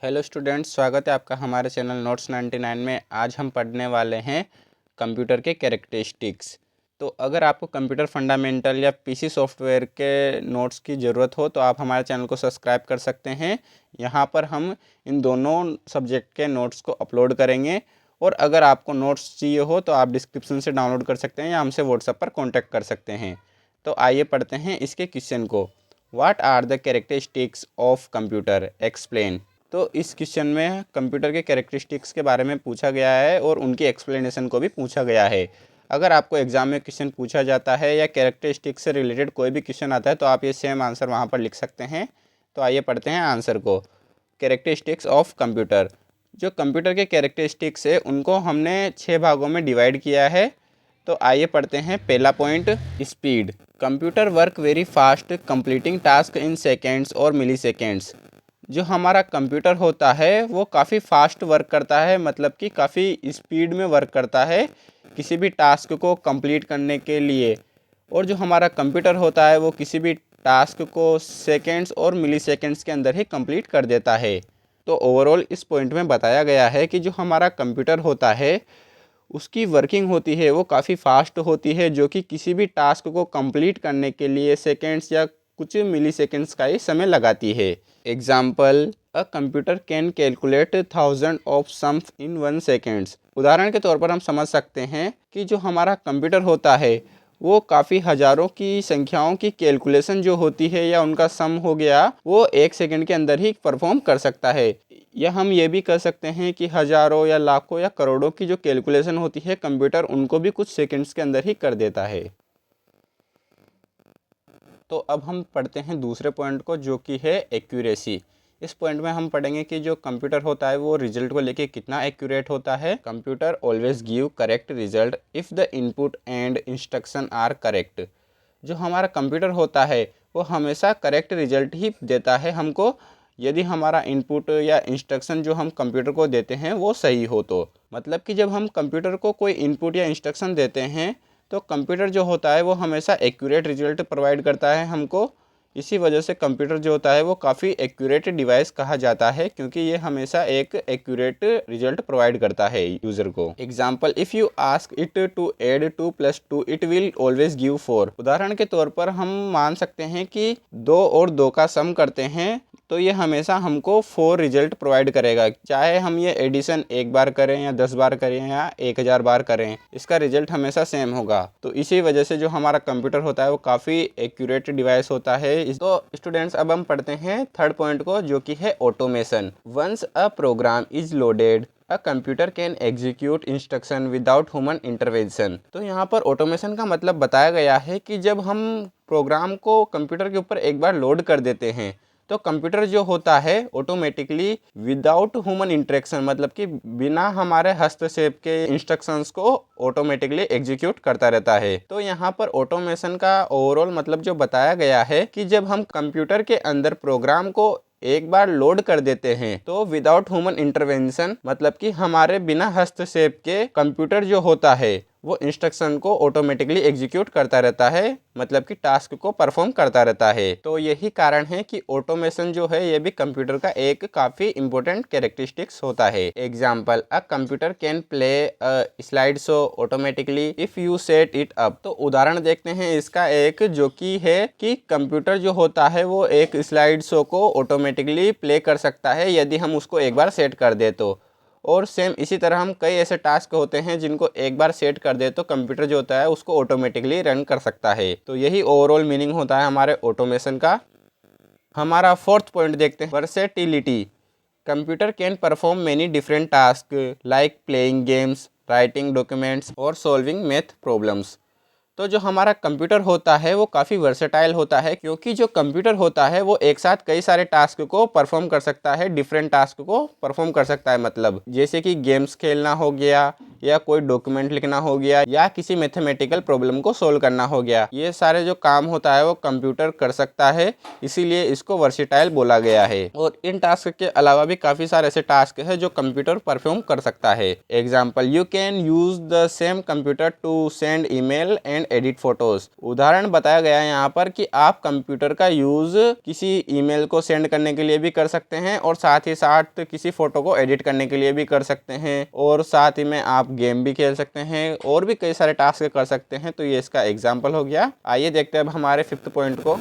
Hello students, स्वागत है आपका हमारे चैनल नोट्स 99 में। आज हम पढ़ने वाले हैं कंप्यूटर के कैरेक्टरिस्टिक्स। तो अगर आपको कंप्यूटर फंडामेंटल या पीसी सॉफ्टवेयर के नोट्स की ज़रूरत हो तो आप हमारे चैनल को सब्सक्राइब कर सकते हैं। यहाँ पर हम इन दोनों सब्जेक्ट के नोट्स को अपलोड करेंगे और अगर आपको नोट्स चाहिए हो तो आप डिस्क्रिप्शन से डाउनलोड कर सकते हैं या हमसे व्हाट्सएप पर कॉन्टैक्ट कर सकते हैं। तो आइए पढ़ते हैं इसके क्वेश्चन को। What are the characteristics of computer, explain. तो इस क्वेश्चन में कंप्यूटर के कैरेक्टरिस्टिक्स के बारे में पूछा गया है और उनकी एक्सप्लेनेशन को भी पूछा गया है। अगर आपको एग्जाम में क्वेश्चन पूछा जाता है या कैरेक्टरिस्टिक्स से रिलेटेड कोई भी क्वेश्चन आता है तो आप ये सेम आंसर वहाँ पर लिख सकते हैं। तो आइए पढ़ते हैं आंसर को। Characteristics of computer. जो कंप्यूटर के कैरेक्टरिस्टिक्स है उनको हमने 6 भागों में डिवाइड किया है। तो आइए पढ़ते हैं। पहला point, speed. Computer work very fast, completing task in seconds और मिली सेकेंड्स। जो हमारा कंप्यूटर होता है वो काफ़ी फास्ट वर्क करता है, मतलब कि काफ़ी स्पीड में वर्क करता है किसी भी टास्क को कंप्लीट करने के लिए। और जो हमारा कंप्यूटर होता है वो किसी भी टास्क को सेकेंड्स और मिली सेकेंड्स के अंदर ही कंप्लीट कर देता है। तो ओवरऑल इस पॉइंट में बताया गया है कि जो हमारा कंप्यूटर होता है उसकी वर्किंग होती है वो काफ़ी फास्ट होती है, जो कि किसी भी टास्क को कंप्लीट करने के लिए सेकेंड्स या कुछ मिली सेकेंड्स का ही समय लगाती है। Example, a computer can calculate 1000 of sums in 1 seconds. उदाहरण के तौर पर हम समझ सकते हैं कि जो हमारा कंप्यूटर होता है वो काफ़ी हज़ारों की संख्याओं की कैलकुलेशन जो होती है या उनका सम हो गया वो 1 सेकेंड के अंदर ही परफॉर्म कर सकता है। या हम ये भी कर सकते हैं कि हज़ारों या लाखों या करोड़ों की जो कैलकुलेशन होती है कंप्यूटर उनको भी कुछ सेकंड्स के अंदर ही कर देता है। तो अब हम पढ़ते हैं दूसरे पॉइंट को, जो कि है एक्यूरेसी। इस पॉइंट में हम पढ़ेंगे कि जो कंप्यूटर होता है वो रिजल्ट को लेके कितना एक्यूरेट होता है। Computer always give correct result if the input and instruction are correct. जो हमारा कंप्यूटर होता है वो हमेशा करेक्ट रिजल्ट ही देता है हमको, यदि हमारा इनपुट या इंस्ट्रक्शन जो हम कंप्यूटर को देते हैं वो सही हो तो। मतलब कि जब हम कंप्यूटर को कोई इनपुट या इंस्ट्रक्शन देते हैं तो कंप्यूटर जो होता है वो हमेशा एक्यूरेट रिजल्ट प्रोवाइड करता है हमको। इसी वजह से कंप्यूटर जो होता है वो काफ़ी एक्यूरेट डिवाइस कहा जाता है, क्योंकि ये हमेशा एक एक्यूरेट रिजल्ट प्रोवाइड करता है यूज़र को। Example, if you ask it to add 2+2 it will always give 4। उदाहरण के तौर पर हम मान सकते हैं कि 2 और 2 का सम करते हैं तो ये हमेशा हमको 4 रिजल्ट प्रोवाइड करेगा। चाहे हम ये एडिशन 1 बार करें या 10 बार करें या 1000 बार करें, इसका रिजल्ट हमेशा सेम होगा। तो इसी वजह से जो हमारा कंप्यूटर होता है वो काफ़ी एक्यूरेट डिवाइस होता है। तो स्टूडेंट्स, अब हम पढ़ते हैं थर्ड पॉइंट को, जो कि है automation. Once a program is loaded a computer can execute instruction without human intervention. तो यहाँ पर ऑटोमेशन का मतलब बताया गया है कि जब हम प्रोग्राम को कंप्यूटर के ऊपर एक बार लोड कर देते हैं तो कंप्यूटर जो होता है ऑटोमेटिकली विदाउट ह्यूमन इंटरेक्शन, मतलब कि बिना हमारे हस्तक्षेप के इंस्ट्रक्शंस को ऑटोमेटिकली एग्जीक्यूट करता रहता है। तो यहाँ पर ऑटोमेशन का ओवरऑल मतलब जो बताया गया है कि जब हम कंप्यूटर के अंदर प्रोग्राम को एक बार लोड कर देते हैं तो विदाउट ह्यूमन इंटरवेंशन, मतलब कि हमारे बिना हस्तक्षेप के कंप्यूटर जो होता है वो इंस्ट्रक्शन को ऑटोमेटिकली एग्जीक्यूट करता रहता है, मतलब कि टास्क को परफॉर्म करता रहता है। तो यही कारण है कि ऑटोमेशन जो है ये भी कंप्यूटर का एक काफ़ी इंपॉर्टेंट कैरेक्टरिस्टिक्स होता है। Example, a computer can play a slide show automatically if you set it up. तो उदाहरण देखते हैं इसका एक, जो कि है कि कंप्यूटर जो होता है वो एक स्लाइड शो को ऑटोमेटिकली प्ले कर सकता है यदि हम उसको एक बार सेट कर दे तो। और सेम इसी तरह हम कई ऐसे टास्क होते हैं जिनको एक बार सेट कर दे तो कंप्यूटर जो होता है उसको ऑटोमेटिकली रन कर सकता है। तो यही ओवरऑल मीनिंग होता है हमारे ऑटोमेशन का। हमारा फोर्थ पॉइंट देखते हैं, versatility. Computer can perform many different task like playing games, writing documents और सॉल्विंग मैथ प्रॉब्लम्स। तो जो हमारा कंप्यूटर होता है वो काफ़ी वर्सेटाइल होता है, क्योंकि जो कंप्यूटर होता है वो एक साथ कई सारे टास्क को परफॉर्म कर सकता है, डिफरेंट टास्क को परफॉर्म कर सकता है। मतलब जैसे कि गेम्स खेलना हो गया या कोई डॉक्यूमेंट लिखना हो गया या किसी मैथमेटिकल प्रॉब्लम को सोल्व करना हो गया। ये सारे जो काम होता है वो कंप्यूटर कर सकता है, इसीलिए इसको वर्सेटाइल बोला गया है। और इन टास्क के अलावा भी काफ़ी सारे ऐसे टास्क है जो कंप्यूटर परफॉर्म कर सकता है। Example, you can use the same computer to send email and edit photos. उदाहरण बताया गया है यहाँ पर कि आप कंप्यूटर का यूज किसी ईमेल को सेंड करने के लिए भी कर सकते हैं और साथ ही साथ किसी फोटो को एडिट करने के लिए भी कर सकते हैं, और साथ ही में आप गेम भी खेल सकते हैं और भी कई सारे टास्क कर सकते हैं। तो ये इसका एग्जाम्पल हो गया। आइए देखते हैं अब हमारे फिफ्थ पॉइंट को।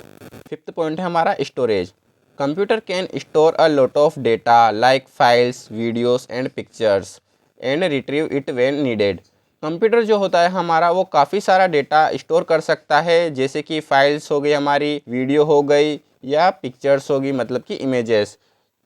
फिफ्थ पॉइंट है हमारा storage. Computer can store a lot of data like files, videos and pictures and retrieve it when needed. Computer जो होता है हमारा वो काफ़ी सारा डेटा स्टोर कर सकता है, जैसे कि फाइल्स हो गई, हमारी वीडियो हो गई या पिक्चर्स होगी मतलब कि इमेजेस।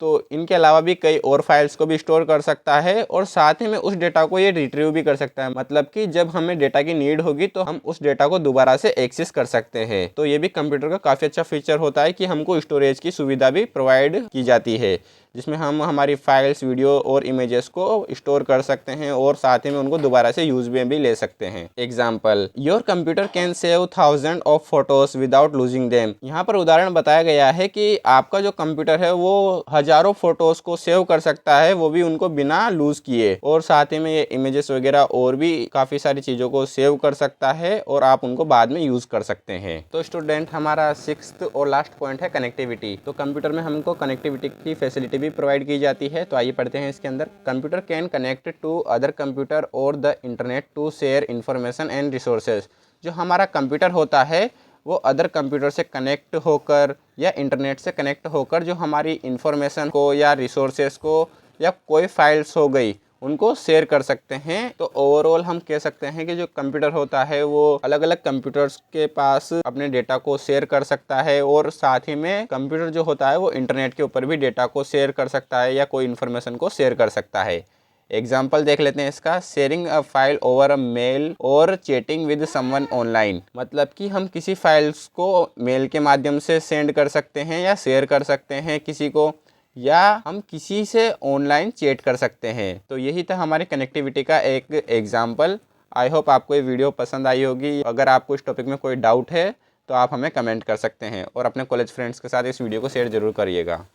तो इनके अलावा भी कई और फाइल्स को भी स्टोर कर सकता है और साथ ही में उस डेटा को ये रिट्रीव भी कर सकता है, मतलब कि जब हमें डेटा की नीड होगी तो हम उस डेटा को दोबारा से एक्सेस कर सकते हैं। तो ये भी कंप्यूटर का काफ़ी अच्छा फीचर होता है कि हमको स्टोरेज की सुविधा भी प्रोवाइड की जाती है, जिसमें हम हमारी फाइल्स, वीडियो और इमेजेस को स्टोर कर सकते हैं और साथ ही में उनको दोबारा से यूज में भी ले सकते हैं। Example, your computer can save thousand of photos without losing them. यहाँ पर उदाहरण बताया गया है कि आपका जो कंप्यूटर है वो हजारों फोटोज को सेव कर सकता है, वो भी उनको बिना लूज किए, और साथ ही में ये इमेजेस वगैरह और भी काफ़ी सारी चीज़ों को सेव कर सकता है और आप उनको बाद में यूज़ कर सकते हैं। तो स्टूडेंट, हमारा सिक्स्थ और लास्ट पॉइंट है कनेक्टिविटी। तो कंप्यूटर में हमको कनेक्टिविटी की फैसिलिटी भी प्रोवाइड की जाती है। तो आइए पढ़ते हैं इसके अंदर। Computer can connect to other computer और the internet to share information and resources. जो हमारा कंप्यूटर होता है वो अदर कंप्यूटर से कनेक्ट होकर या इंटरनेट से कनेक्ट होकर जो हमारी इंफॉर्मेशन को या रिसोर्सेज को या कोई फाइल्स हो गई उनको शेयर कर सकते हैं। तो ओवरऑल हम कह सकते हैं कि जो कंप्यूटर होता है वो अलग अलग कंप्यूटर्स के पास अपने डेटा को शेयर कर सकता है, और साथ ही में कंप्यूटर जो होता है वो इंटरनेट के ऊपर भी डेटा को शेयर कर सकता है या कोई इन्फॉर्मेशन को शेयर कर सकता है। एग्जाम्पल देख लेते हैं इसका। Sharing a file over a mail और चैटिंग विद समवन ऑनलाइन। मतलब कि हम किसी फाइल्स को मेल के माध्यम से सेंड कर सकते हैं या शेयर कर सकते हैं किसी को, या हम किसी से ऑनलाइन चैट कर सकते हैं। तो यही था हमारी कनेक्टिविटी का एक एग्जाम्पल। आई होप आपको ये वीडियो पसंद आई होगी। अगर आपको इस टॉपिक में कोई डाउट है तो आप हमें कमेंट कर सकते हैं और अपने कॉलेज फ्रेंड्स के साथ इस वीडियो को शेयर ज़रूर करिएगा।